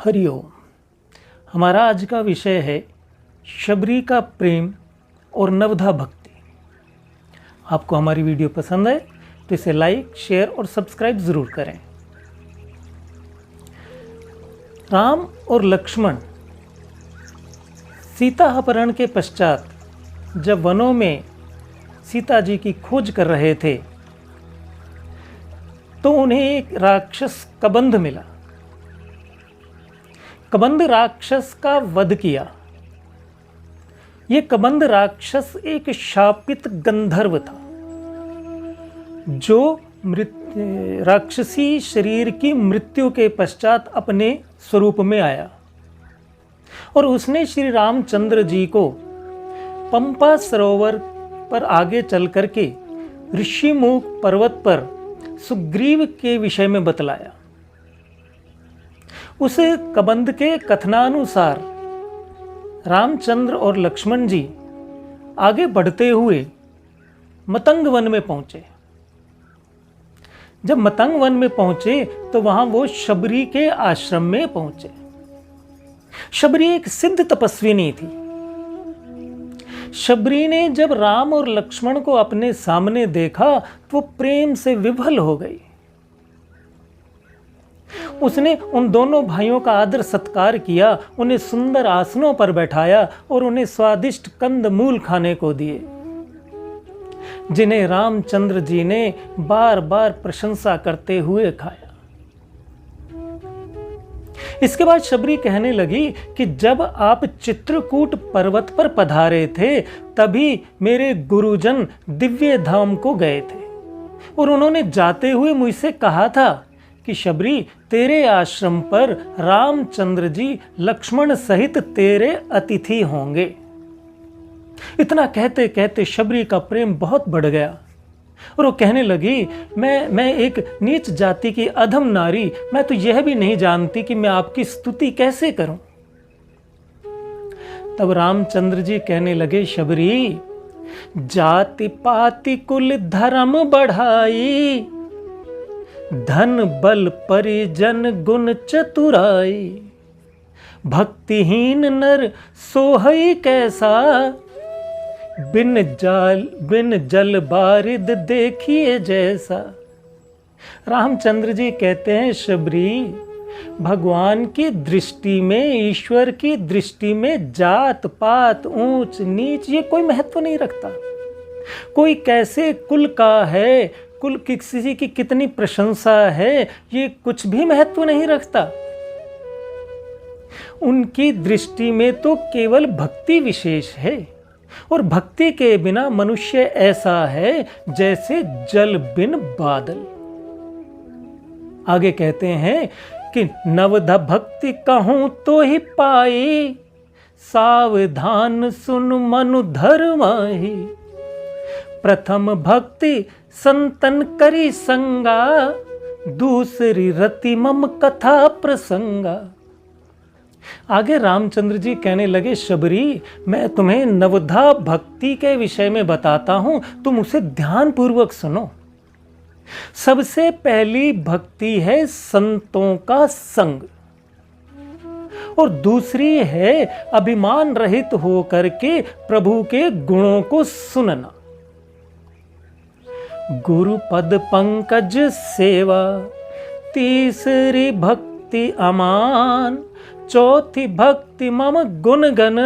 हरिओम। हमारा आज का विषय है शबरी का प्रेम और नवधा भक्ति। आपको हमारी वीडियो पसंद है तो इसे लाइक, शेयर और सब्सक्राइब ज़रूर करें। राम और लक्ष्मण सीता अपहरण के पश्चात जब वनों में सीता जी की खोज कर रहे थे तो उन्हें एक राक्षस कबंध मिला। कबंध राक्षस का वध किया। ये कबंध राक्षस एक शापित गंधर्व था जो राक्षसी शरीर की मृत्यु के पश्चात अपने स्वरूप में आया और उसने श्री रामचंद्र जी को पंपा सरोवर पर आगे चल करके ऋषिमुख पर्वत पर सुग्रीव के विषय में बतलाया। उस कबंध के कथनानुसार रामचंद्र और लक्ष्मण जी आगे बढ़ते हुए मतंग वन में पहुंचे। जब मतंग वन में पहुंचे तो वहां वो शबरी के आश्रम में पहुंचे। शबरी एक सिद्ध तपस्विनी थी। शबरी ने जब राम और लक्ष्मण को अपने सामने देखा तो वो प्रेम से विभल हो गई। उसने उन दोनों भाइयों का आदर सत्कार किया, उन्हें सुंदर आसनों पर बैठाया और उन्हें स्वादिष्ट कंद मूल खाने को दिए, जिन्हें रामचंद्र जी ने बार बार प्रशंसा करते हुए खाया। इसके बाद शबरी कहने लगी कि जब आप चित्रकूट पर्वत पर पधारे थे तभी मेरे गुरुजन दिव्य धाम को गए थे और उन्होंने जाते हुए मुझसे कहा था कि शबरी, तेरे आश्रम पर रामचंद्र जी लक्ष्मण सहित तेरे अतिथि होंगे। इतना कहते कहते शबरी का प्रेम बहुत बढ़ गया और वो कहने लगी, मैं एक नीच जाति की अधम नारी, मैं तो यह भी नहीं जानती कि मैं आपकी स्तुति कैसे करूं। तब रामचंद्र जी कहने लगे, शबरी, जाति पाति कुल धर्म बढ़ाई, धन बल परिजन गुण चतुराई, भक्तिहीन नर सोहई कैसा, बिन जल बारिद देखिए जैसा। रामचंद्र जी कहते हैं, शबरी, भगवान की दृष्टि में, ईश्वर की दृष्टि में जात पात ऊंच नीच ये कोई महत्व नहीं रखता। कोई कैसे कुल का है, कुल किसी की कितनी प्रशंसा है, ये कुछ भी महत्व नहीं रखता। उनकी दृष्टि में तो केवल भक्ति विशेष है और भक्ति के बिना मनुष्य ऐसा है जैसे जल बिन बादल। आगे कहते हैं कि नवधा भक्ति कहूं तो ही पाई, सावधान सुन मनु धर्माही, प्रथम भक्ति संतन करी संगा, दूसरी रति मम कथा प्रसंगा। आगे रामचंद्र जी कहने लगे, शबरी, मैं तुम्हें नवधा भक्ति के विषय में बताता हूं, तुम उसे ध्यान पूर्वक सुनो। सबसे पहली भक्ति है संतों का संग और दूसरी है अभिमान रहित होकर के प्रभु के गुणों को सुनना। गुरु पद पंकज सेवा, तीसरी भक्ति अमान, चौथी भक्ति मम गुण गण,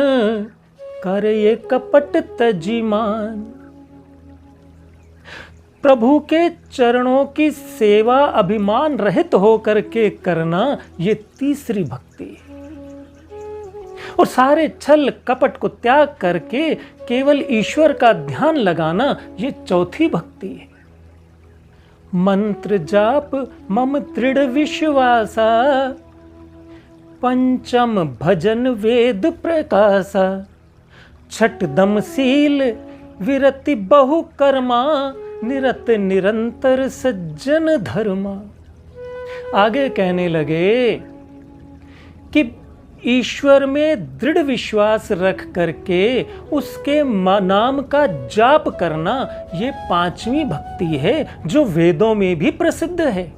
कर ये कपट तजिमान। प्रभु के चरणों की सेवा अभिमान रहित होकर के करना, ये तीसरी भक्ति है। और सारे छल कपट को त्याग करके केवल ईश्वर का ध्यान लगाना, ये चौथी भक्ति है। मंत्र जाप मम दृढ़ विश्वासा, पंचम भजन वेद प्रकाशा, छठ दमशील विरति बहु कर्मा, निरत निरंतर सज्जन धर्मा। आगे कहने लगे कि ईश्वर में दृढ़ विश्वास रख करके उसके नाम का जाप करना, ये पांचवी भक्ति है जो वेदों में भी प्रसिद्ध है।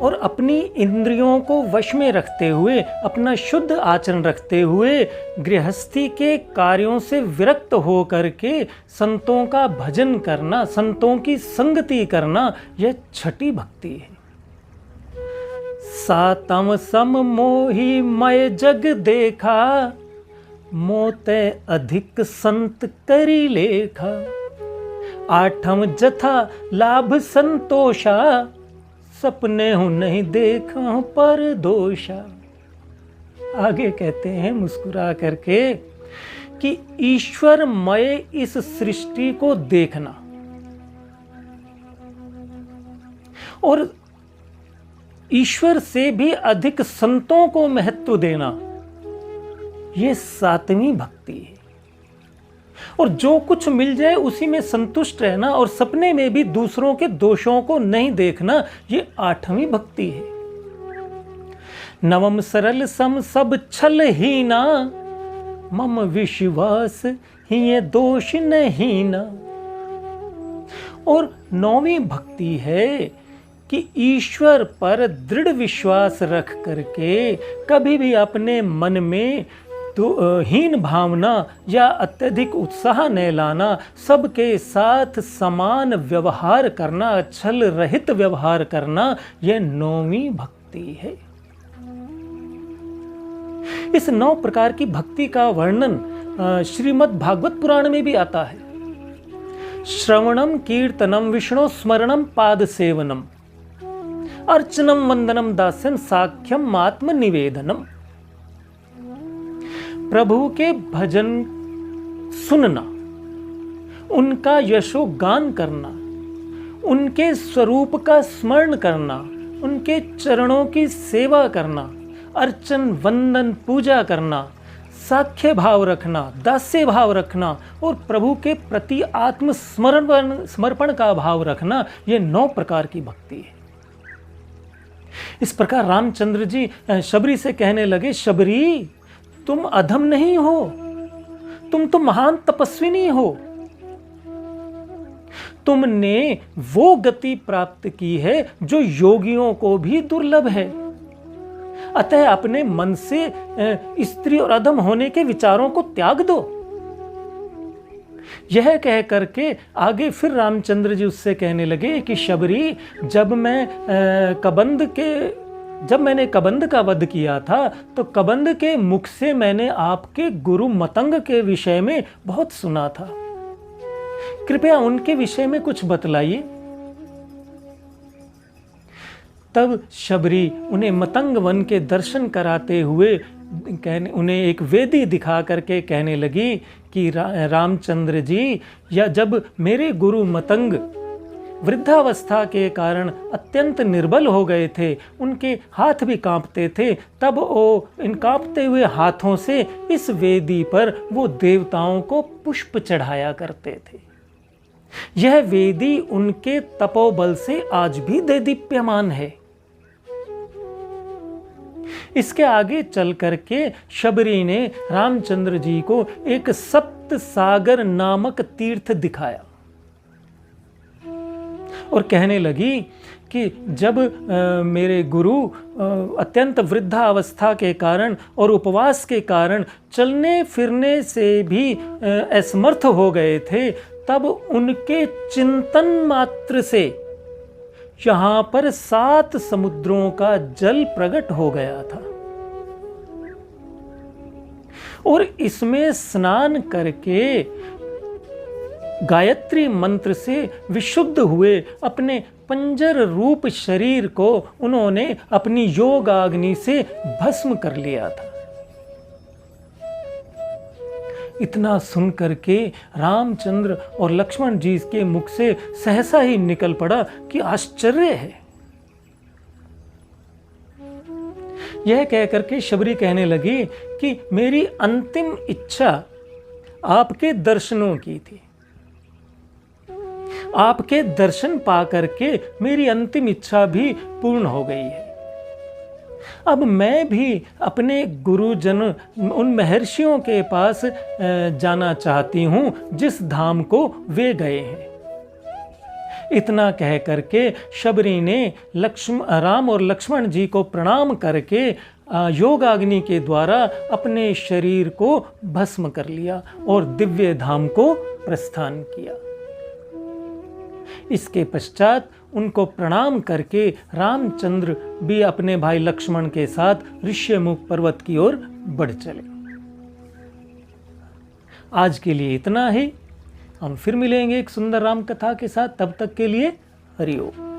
और अपनी इंद्रियों को वश में रखते हुए, अपना शुद्ध आचरण रखते हुए, गृहस्थी के कार्यों से विरक्त हो करके संतों का भजन करना, संतों की संगति करना, यह छठी भक्ति है। सातम सम मोहि मय जग देखा, मोते अधिक संत करी लेखा। आठम जथा लाभ संतोषा, सपने हूं नहीं देखा पर दोषा। आगे कहते हैं मुस्कुरा करके कि ईश्वरमय इस सृष्टि को देखना और ईश्वर से भी अधिक संतों को महत्व देना, यह सातवीं भक्ति है। और जो कुछ मिल जाए उसी में संतुष्ट रहना और सपने में भी दूसरों के दोषों को नहीं देखना, ये आठवीं भक्ति है। नवम सरल सम सब छल हीना, मम विश्वास ही ये दोष नहीं ना। और नौवीं भक्ति है कि ईश्वर पर दृढ़ विश्वास रख करके कभी भी अपने मन में हीन भावना या अत्यधिक उत्साह न लाना, सबके साथ समान व्यवहार करना, छल रहित व्यवहार करना, यह नौवीं भक्ति है। इस 9 प्रकार की भक्ति का वर्णन श्रीमद् भागवत पुराण में भी आता है। श्रवणम कीर्तनम विष्णु स्मरणम पाद सेवनम, अर्चनम वंदनम दास्यम साख्यम आत्म निवेदनम। प्रभु के भजन सुनना, उनका यशोगान करना, उनके स्वरूप का स्मरण करना, उनके चरणों की सेवा करना, अर्चन वंदन पूजा करना, साख्य भाव रखना, दास्य भाव रखना और प्रभु के प्रति आत्म समर्पण का भाव रखना, ये 9 प्रकार की भक्ति है। इस प्रकार रामचंद्र जी शबरी से कहने लगे, शबरी तुम अधम नहीं हो, तुम तो महान तपस्विनी हो। तुमने वो गति प्राप्त की है जो योगियों को भी दुर्लभ है। अतः अपने मन से स्त्री और अधम होने के विचारों को त्याग दो। यह कह करके आगे फिर रामचंद्र जी उससे कहने लगे कि शबरी, जब मैंने कबंध का वध किया था तो कबंध के मुख से मैंने आपके गुरु मतंग के विषय में बहुत सुना था। कृपया उनके विषय में कुछ बतलाइए। तब शबरी उन्हें मतंग वन के दर्शन कराते हुए उन्हें एक वेदी दिखा करके कहने लगी कि रामचंद्र जी, या जब मेरे गुरु मतंग वृद्धावस्था के कारण अत्यंत निर्बल हो गए थे, उनके हाथ भी कांपते थे, तब वो इन कांपते हुए हाथों से इस वेदी पर वो देवताओं को पुष्प चढ़ाया करते थे। यह वेदी उनके तपोबल से आज भी देदीप्यमान है। इसके आगे चल करके शबरी ने रामचंद्र जी को एक सप्त सागर नामक तीर्थ दिखाया और कहने लगी कि जब मेरे गुरु अत्यंत वृद्धावस्था के कारण और उपवास के कारण चलने फिरने से भी असमर्थ हो गए थे, तब उनके चिंतन मात्र से यहाँ पर 7 समुद्रों का जल प्रकट हो गया था और इसमें स्नान करके गायत्री मंत्र से विशुद्ध हुए अपने पंजर रूप शरीर को उन्होंने अपनी योगाग्नि से भस्म कर लिया था। इतना सुन करके रामचंद्र और लक्ष्मण जी के मुख से सहसा ही निकल पड़ा कि आश्चर्य है। यह कह करके शबरी कहने लगी कि मेरी अंतिम इच्छा आपके दर्शनों की थी। आपके दर्शन पा करके मेरी अंतिम इच्छा भी पूर्ण हो गई है। अब मैं भी अपने गुरुजन उन महर्षियों के पास जाना चाहती हूँ जिस धाम को वे गए हैं। इतना कह करके शबरी ने राम और लक्ष्मण जी को प्रणाम करके योगाग्नि के द्वारा अपने शरीर को भस्म कर लिया और दिव्य धाम को प्रस्थान किया। इसके पश्चात उनको प्रणाम करके रामचंद्र भी अपने भाई लक्ष्मण के साथ ऋष्यमुख पर्वत की ओर बढ़ चले। आज के लिए इतना ही। हम फिर मिलेंगे एक सुंदर राम कथा के साथ। तब तक के लिए हरि ओम।